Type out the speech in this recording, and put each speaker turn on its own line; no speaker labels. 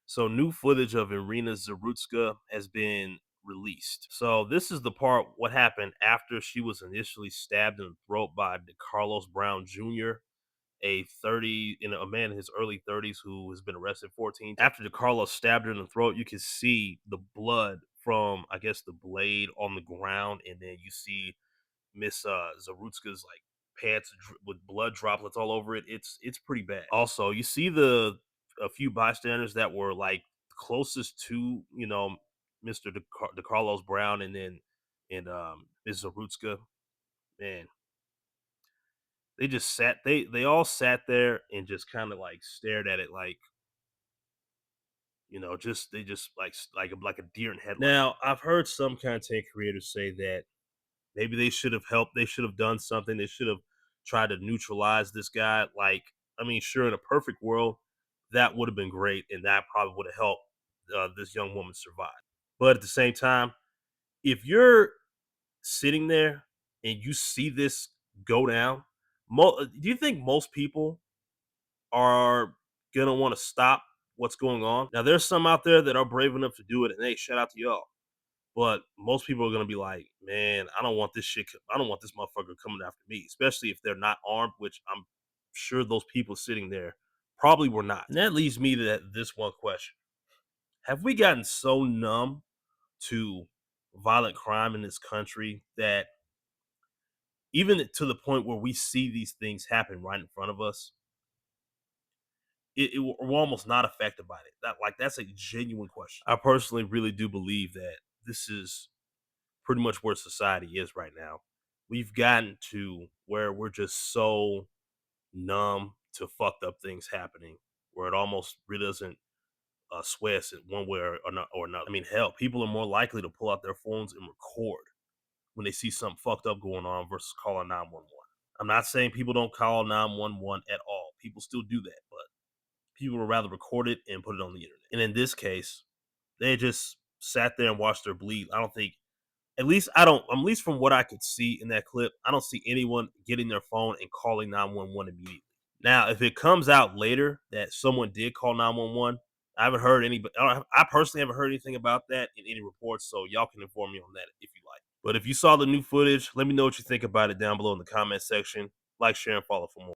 So new footage of Iryna Zarutzka has been released. So this is the part what happened after she was initially stabbed in the throat by Carlos Brown Jr., a man in his early 30s who has been arrested 14 times. After Carlos stabbed her in the throat, you can see the blood from I guess the blade on the ground, and then you see Miss Zarutzka's like pants with blood droplets all over it. It's pretty bad. Also, you see the a few bystanders that were like closest to Mr. Carlos Brown and Miss Zarutzka. Man, they all sat there and just kind of like stared at it like just they just like a deer in headlights. Now I've heard some content creators say that maybe they should have helped. They should have done something. They should have tried to neutralize this guy. Like, I mean, sure, in a perfect world, that would have been great, and that probably would have helped this young woman survive. But at the same time, if you're sitting there and you see this go down, do you think most people are gonna want to stop what's going on? Now, there's some out there that are brave enough to do it, and hey, shout out to y'all. But most people are gonna be like, man, I don't want this shit. I don't want this motherfucker coming after me, especially if they're not armed, which I'm sure those people sitting there probably were not. And that leads me to this one question: have we gotten so numb to violent crime in this country that even to the point where we see these things happen right in front of us, we're almost not affected by it? That's a genuine question. I personally really do believe that this is pretty much where society is right now. We've gotten to where we're just so numb to fucked up things happening, where it almost really doesn't sway us in one way or another. I mean, hell, people are more likely to pull out their phones and record when they see something fucked up going on versus calling 911. I'm not saying people don't call 911 at all. People still do that, but people would rather record it and put it on the internet. And in this case, they just sat there and watched her bleed. I don't think at least from what I could see in that clip, I don't see anyone getting their phone and calling 911 immediately. Now, if it comes out later that someone did call 911, I haven't heard any, but I personally haven't heard anything about that in any reports, so y'all can inform me on that if you like. But if you saw the new footage, let me know what you think about it down below in the comment section. Like, share, and follow for more.